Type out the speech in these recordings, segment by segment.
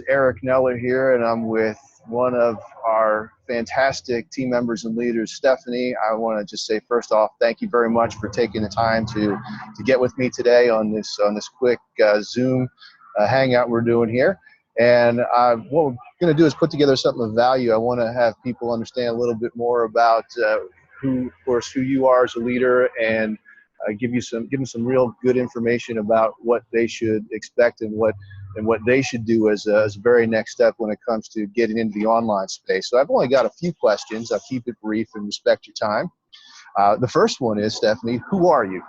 Eric Neller here, and I'm with one of our fantastic team members and leaders, Stephanie. I want to just say first off, thank you very much for taking the time to get with me today on this quick Zoom hangout we're doing here. And what we're going to do is put together something of value. I want to have people understand a little bit more about who you are as a leader, and give them some real good information about what they should expect and what they should do as a very next step when it comes to getting into the online space. So I've only got a few questions. I'll keep it brief and respect your time. The first one is, Stephanie, who are you?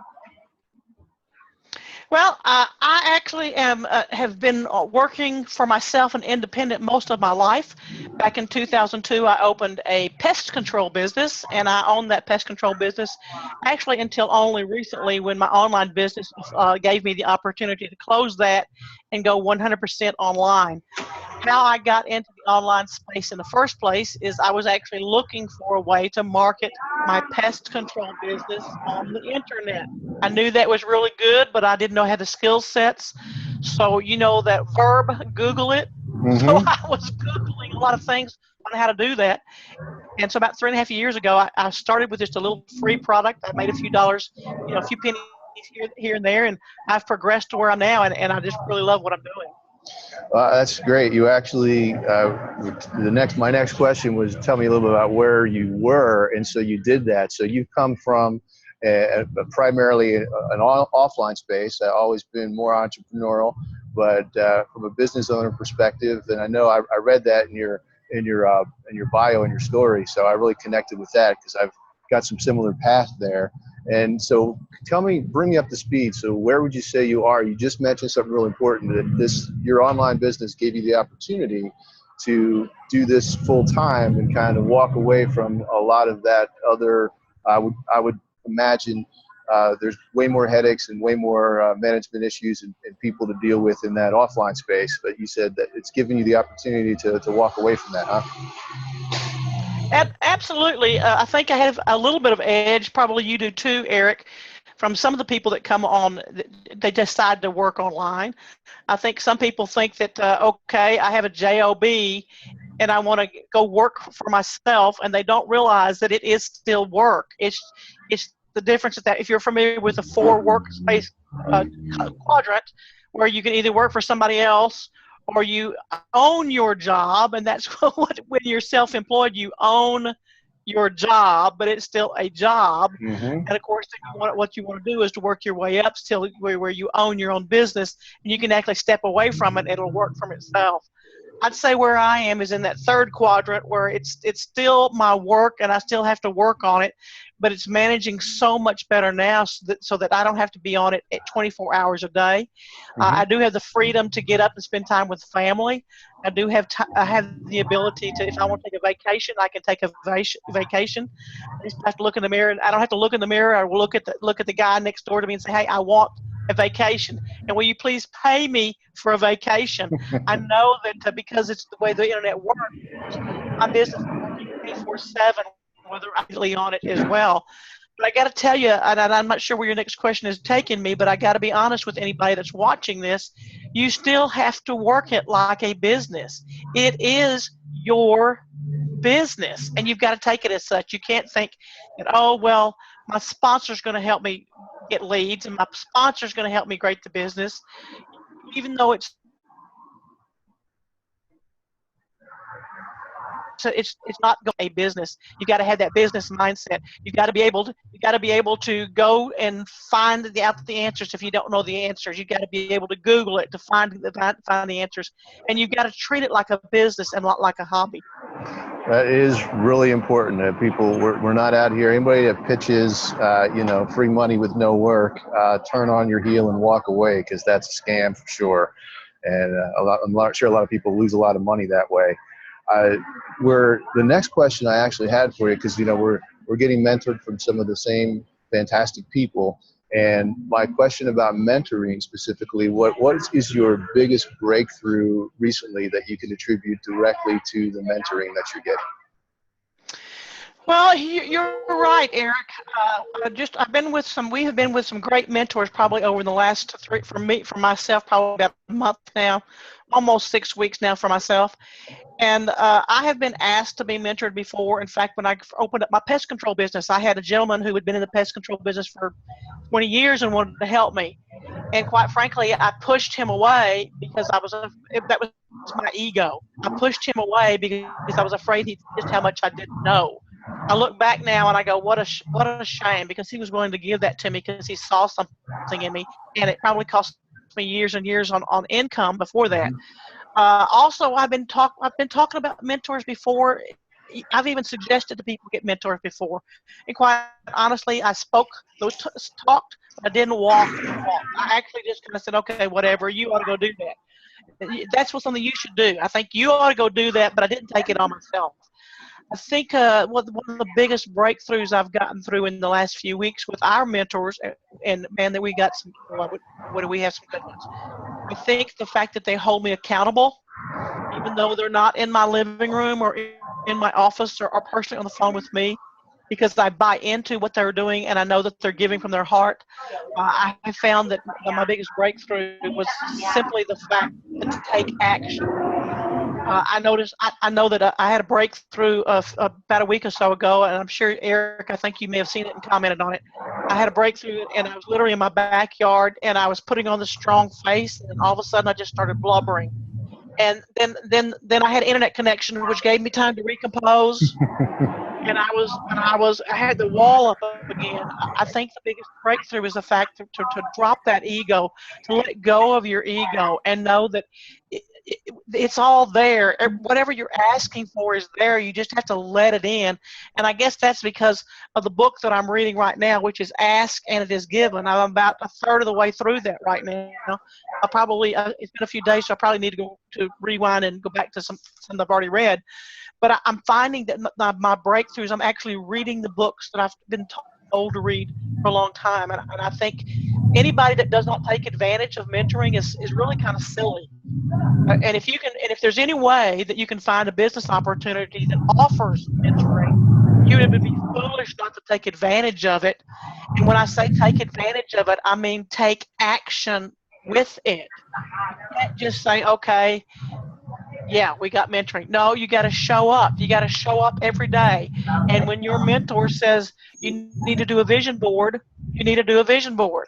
Well, I actually have been working for myself and independent most of my life. Back in 2002, I opened a pest control business, and I owned that pest control business actually until only recently, when my online business gave me the opportunity to close that and go 100% online. How I got into the online space in the first place is I was actually looking for a way to market my pest control business on the internet. I knew that was really good, but I didn't know how the skill sets. So you know that verb, Google it. So I was Googling a lot of things on how to do that. And so about 3.5 years ago, I started with just a little free product. I made a few dollars, a few pennies here and there, and I've progressed to where I'm now, and I just really love what I'm doing. That's great. You actually, my next question was, tell me a little bit about where you were, and so you did that. So you've come from primarily an offline space. I've always been more entrepreneurial, but from a business owner perspective, and I know I read that in your bio and your story, so I really connected with that because I've got some similar path there. And so bring me up to speed. So where would you say you are? You just mentioned something really important, that your online business gave you the opportunity to do this full time and kind of walk away from a lot of that other, I would imagine there's way more headaches and way more management issues and people to deal with in that offline space. But you said that it's given you the opportunity to walk away from that, huh? Absolutely. I think I have a little bit of edge. Probably you do too, Eric, from some of the people that come on, they decide to work online. I think some people think that, okay, I have a job and I want to go work for myself, and they don't realize that it is still work. It's the difference is that if you're familiar with the 4 workspace quadrant, where you can either work for somebody else or you own your job, and that's when you're self-employed, you own your job, but it's still a job. And of course, what you want to do is to work your way up till where you own your own business, and you can actually step away from it. It'll work from itself. I'd say where I am is in that 3rd quadrant, where it's still my work and I still have to work on it, but it's managing so much better now so that I don't have to be on it at 24 hours a day. I do have the freedom to get up and spend time with family. I do have I have the ability to, if I want to take a vacation, I can take a vacation. I just have to look in the mirror, and I don't have to look in the mirror. I will look at the guy next door to me and say, "Hey, I want a vacation, and will you please pay me for a vacation?" I know that because it's the way the internet works, my business is working 24/7, whether I'm really on it as well. But I got to tell you, and I'm not sure where your next question is taking me, but I got to be honest with anybody that's watching this. You still have to work it like a business. It is your business, and you've got to take it as such. You can't think that, oh, well, my sponsor's going to help me get leads, and my sponsor's going to help me create the business. Even though it's not a business, you got to have that business mindset. You got to be able to go and find the answers. If you don't know the answers, you got to be able to Google it to find the answers, and you've got to treat it like a business and not like a hobby. That is really important. We're not out here. Anybody that pitches, free money with no work, turn on your heel and walk away, because that's a scam for sure. And I'm not sure a lot of people lose a lot of money that way. The next question I actually had for you, because we're getting mentored from some of the same fantastic people, and my question about mentoring specifically, what is your biggest breakthrough recently that you can attribute directly to the mentoring that you're getting? Well, you're right, Eric. We have been with some great mentors probably over the last for myself, probably about a month now, almost 6 weeks now for myself. And I have been asked to be mentored before. In fact, when I opened up my pest control business, I had a gentleman who had been in the pest control business for 20 years and wanted to help me. And quite frankly, I pushed him away because that was my ego. I pushed him away because I was afraid he'd see just how much I didn't know. I look back now and I go, what a shame, because he was willing to give that to me because he saw something in me, and it probably cost me years and years on income before that. Also, I've been talking about mentors before. I've even suggested to people get mentors before, and quite honestly, I talked, but I didn't walk the walk. I actually just kind of said, okay, whatever, you ought to go do that. That's what something you should do. I think you ought to go do that, but I didn't take it on myself. I think one of the biggest breakthroughs I've gotten through in the last few weeks with our mentors, and man, that we got some. What do we have some good ones? I think the fact that they hold me accountable, even though they're not in my living room or in my office or personally on the phone with me, because I buy into what they're doing and I know that they're giving from their heart. I found that my biggest breakthrough was simply the fact to take action. I know that I had a breakthrough about a week or so ago, and I'm sure, Eric, I think you may have seen it and commented on it. I had a breakthrough, and I was literally in my backyard, and I was putting on the strong face, and all of a sudden I just started blubbering. And then I had internet connection, which gave me time to recompose. And I had the wall up again. I think the biggest breakthrough is the fact to drop that ego, to let go of your ego and know that it's all there. Whatever you're asking for is there. You just have to let it in. And I guess that's because of the book that I'm reading right now, which is Ask and It Is Given. I'm about a third of the way through that right now. It's been a few days, so I probably need to go to rewind and go back to some I've already read. But I'm finding that my breakthroughs, I'm actually reading the books that I've been told to read for a long time. And I think anybody that does not take advantage of mentoring is really kind of silly. And if there's any way that you can find a business opportunity that offers mentoring, you would be foolish not to take advantage of it. And when I say take advantage of it, I mean take action with it. You can't just say, okay, yeah, we got mentoring. No, you got to show up. You got to show up every day. And when your mentor says you need to do a vision board, you need to do a vision board.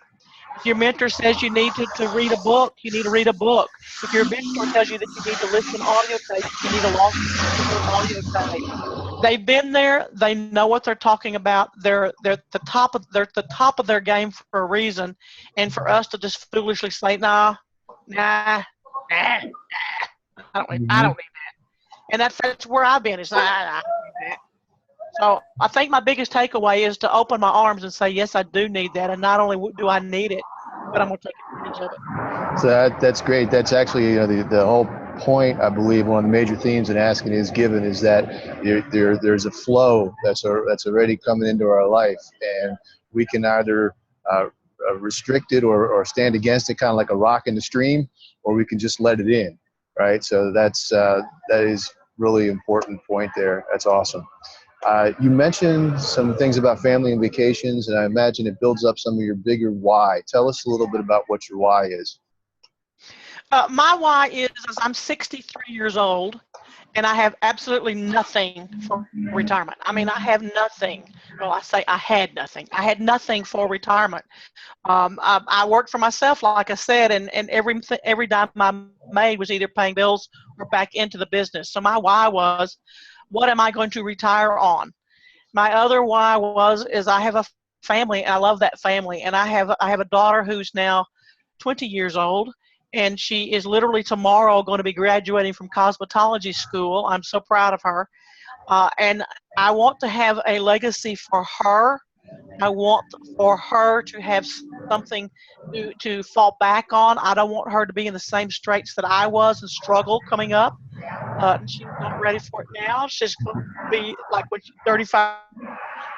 If your mentor says you need to read a book, you need to read a book. If your mentor tells you that you need to listen to audio tape, you need to listen to an audio tape. They've been there. They know what they're talking about. They're at the top of their game for a reason. And for us to just foolishly say, nah, I don't need that. And that's where I've been. I don't need that. So I think my biggest takeaway is to open my arms and say, yes, I do need that. And not only do I need it, but I'm going to take advantage of it. So that's great. That's actually the whole point. I believe one of the major themes in Asking Is Given is that there's a flow that's already coming into our life, and we can either restrict it or stand against it, kind of like a rock in the stream, or we can just let it in. Right, so that is really important point there. That's awesome. You mentioned some things about family and vacations, and I imagine it builds up some of your bigger why. Tell us a little bit about what your why is. My why is I'm 63 years old, and I have absolutely nothing for retirement. I mean, I have nothing. Well, I say I had nothing. I had nothing for retirement. I worked for myself, like I said, and every dime I made was either paying bills or back into the business. So my why was, what am I going to retire on? My other why is I have a family, and I love that family. And I have a daughter who's now 20 years old, and she is literally tomorrow going to be graduating from cosmetology school. I'm so proud of her. And I want to have a legacy for her. I want for her to have something to fall back on. I don't want her to be in the same straits that I was and struggle coming up. She's not ready for it now. She's going to be like when she's 35.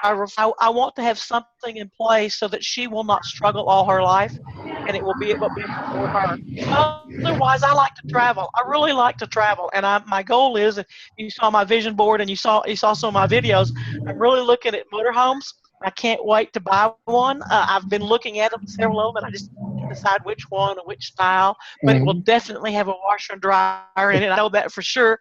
I want to have something in place so that she will not struggle all her life, and it will be best for her. otherwise, I like to travel. I really like to travel, and my goal is. If you saw my vision board, and you saw some of my videos. I'm really looking at motorhomes. I can't wait to buy one. I've been looking at them, several of them, and I just can't decide which one or which style. But it will Mhm. definitely have a washer and dryer in it. I know that for sure.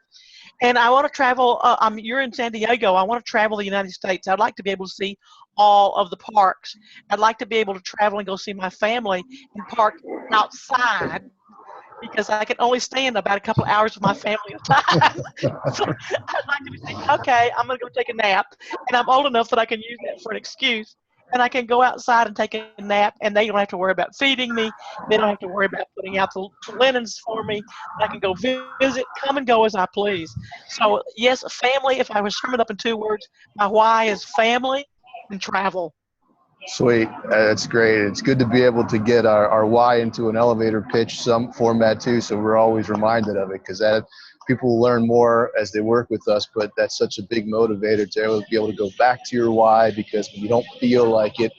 And I want to travel. You're in San Diego. I want to travel the United States. I'd like to be able to see all of the parks. I'd like to be able to travel and go see my family and park outside because I can only stand about a couple of hours with my family at a time. So I'd like to be thinking, okay, I'm going to go take a nap, and I'm old enough that I can use that for an excuse. And I can go outside and take a nap, and they don't have to worry about feeding me. They don't have to worry about putting out the linens for me. I can go visit, come and go as I please. So yes, family. If I was sum it up in 2 words, my why is family and travel. Sweet. That's great. It's good to be able to get our why into an elevator pitch some format too, so we're always reminded of it, because that people will learn more as they work with us, but that's such a big motivator to be able to go back to your why, because when you don't feel like it,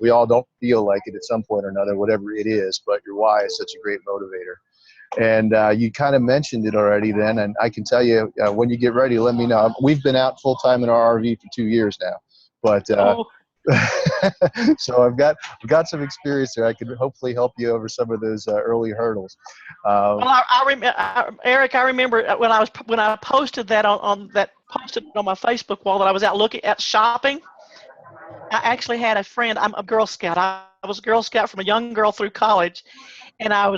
we all don't feel like it at some point or another, whatever it is, but your why is such a great motivator. And you kind of mentioned it already then, and I can tell you when you get ready, let me know. We've been out full time in our RV for 2 years now, but Oh, so I've got some experience there. I can hopefully help you over some of those early hurdles. well, Um, Eric, I remember when I posted that posted on my Facebook wall that I was out looking at shopping. I actually had a friend. I'm a Girl Scout. I was a Girl Scout from a young girl through college, and a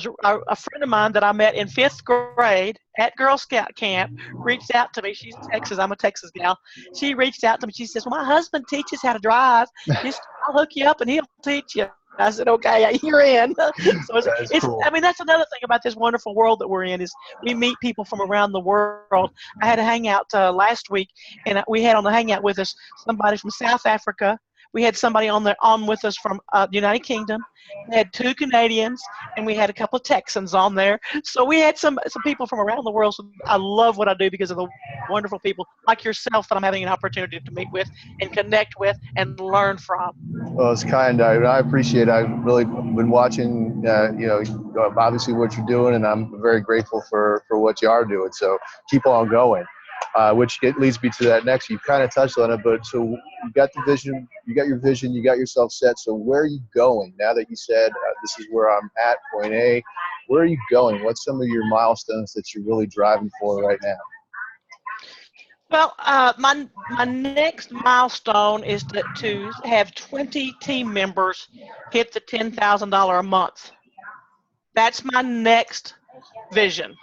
friend of mine that I met in 5th grade at Girl Scout camp reached out to me. She's Texas. I'm a Texas gal. She reached out to me. She says, "Well, my husband teaches how to drive. Just I'll hook you up and he'll teach you." I said, "Okay, you're in." So that's it's. I cool. mean, that's another thing about this wonderful world that we're in is we meet people from around the world. I had a hangout last week, and we had on the hangout with us somebody from South Africa. We had somebody on with us from the United Kingdom. We had 2 Canadians, and we had a couple of Texans on there. So we had some people from around the world. So I love what I do because of the wonderful people like yourself that I'm having an opportunity to meet with and connect with and learn from. Well, it's kind. I appreciate it. I've really been watching, obviously what you're doing, and I'm very grateful for what you are doing. So keep on going. Which it leads me to that next. You kind of touched on it, but so you got the vision, you got your vision, you got yourself set. So where are you going now that you said this is where I'm at, point A? Where are you going? What's some of your milestones that you're really driving for right now? Well, my next milestone is to have 20 team members hit the $10,000 a month. That's my next vision.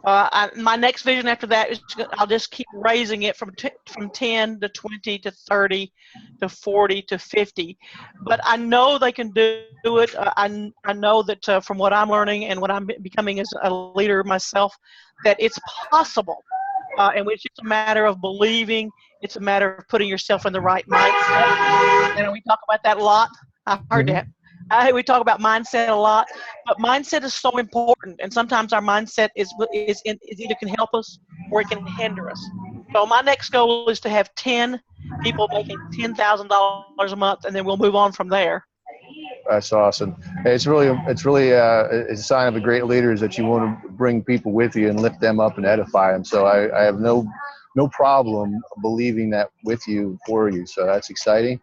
My next vision after that is I'll just keep raising it from 10 to 20 to 30 to 40 to 50. But I know they can do it. I know that from what I'm learning and what I'm becoming as a leader myself, that it's possible. And it's just a matter of believing. It's a matter of putting yourself in the right mindset. And we talk about that a lot. I heard that. Mhm. We talk about mindset a lot, but mindset is so important. And sometimes our mindset is either can help us or it can hinder us. So my next goal is to have 10 people making $10,000 a month, and then we'll move on from there. That's awesome. Hey, it's really a sign of a great leader is that you want to bring people with you and lift them up and edify them. So I have no problem believing that with you for you. So that's exciting.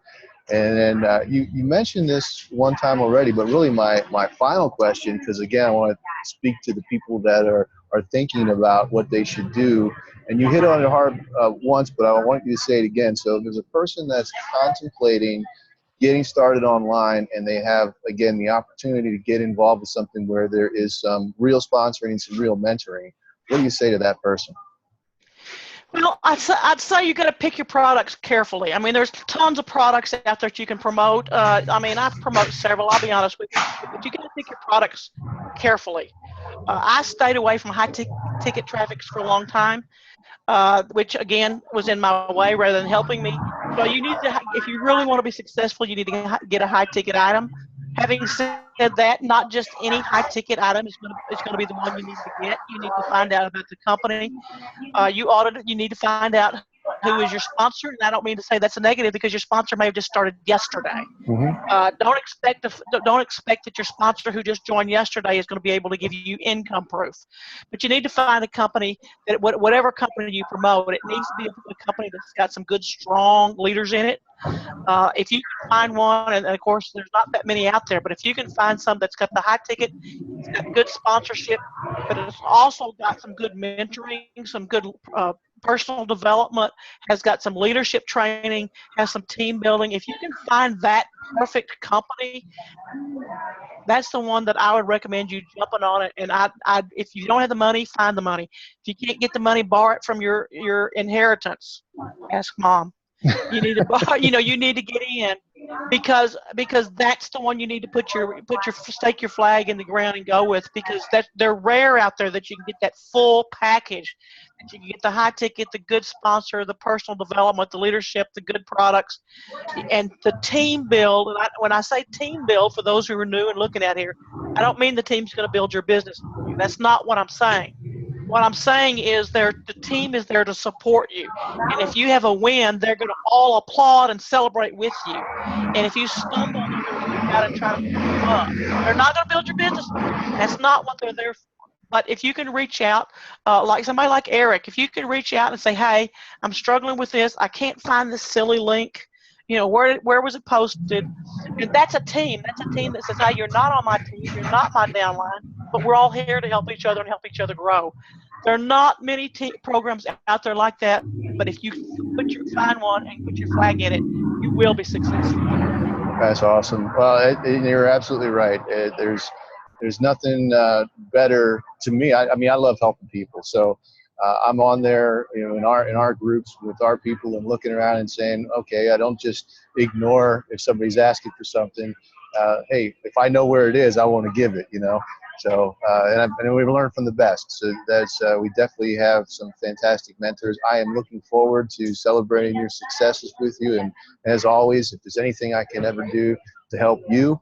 And then you mentioned this one time already, but really my final question, because again I want to speak to the people that are thinking about what they should do. And you hit on it hard once, but I want you to say it again. So there's a person that's contemplating getting started online and they have again the opportunity to get involved with something where there is some real sponsoring and some real mentoring. What do you say to that person? Well, I'd say you got to pick your products carefully. I mean, there's tons of products out there that you can promote. I mean, I promote several, I'll be honest with you, but you got to pick your products carefully. I stayed away from ticket traffics for a long time, which again was in my way rather than helping me. So you need to, if you really want to be successful, you need to get a high ticket item. Having said that, not just any high ticket item is going to be the one you need to get. You need to find out about the company. You need to find out who is your sponsor, and I don't mean to say that's a negative because your sponsor may have just started yesterday. Don't expect that your sponsor who just joined yesterday is going to be able to give you income proof. But you need to find a company that whatever company you promote, it needs to be a company that's got some good, strong leaders in it. If you can find one, and of course there's not that many out there, but if you can find some that's got the high ticket, it's got good sponsorship, but it's also got some good mentoring, some good personal development, has got some leadership training, has some team building. If you can find that perfect company, that's the one that I would recommend you jumping on it. And if you don't have the money, find the money. If you can't get the money, borrow it from your inheritance. Ask mom. You need to borrow, you need to get in because that's the one you need to put your stake your flag in the ground and go with, because they're rare out there that you can get that full package, that you can get the high ticket, the good sponsor, the personal development, the leadership, the good products, and the team build. And when I say team build, for those who are new and looking at here, I don't mean the team's going to build your business for you. That's not what I'm saying. What I'm saying is the team is there to support you. And if you have a win, they're going to all applaud and celebrate with you. And if you stumble, they're going to reach out and try to pull you up. They're not going to build your business for you. That's not what they're there for. But if you can reach out, like somebody like Eric, if you can reach out and say, hey, I'm struggling with this. I can't find this silly link. Where was it posted? And that's a team. That's a team that says, hey, you're not on my team. You're not my downline. But we're all here to help each other and help each other grow. There are not many programs out there like that, but if you find one and put your flag in it, you will be successful. That's awesome. Well, you're absolutely right. There's nothing better to me. I mean, I love helping people. So I'm on there, in our groups with our people and looking around and saying, okay, I don't just ignore if somebody's asking for something. Hey, if I know where it is, I want to give it, So, and we've learned from the best. So we definitely have some fantastic mentors. I am looking forward to celebrating your successes with you. And as always, if there's anything I can ever do to help you,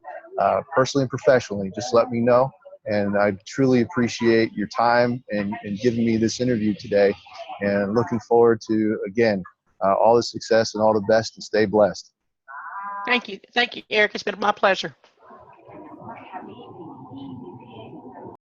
personally and professionally, just let me know. And I truly appreciate your time and giving me this interview today. And looking forward to, again, all the success and all the best, and stay blessed. Thank you. Thank you, Eric. It's been my pleasure.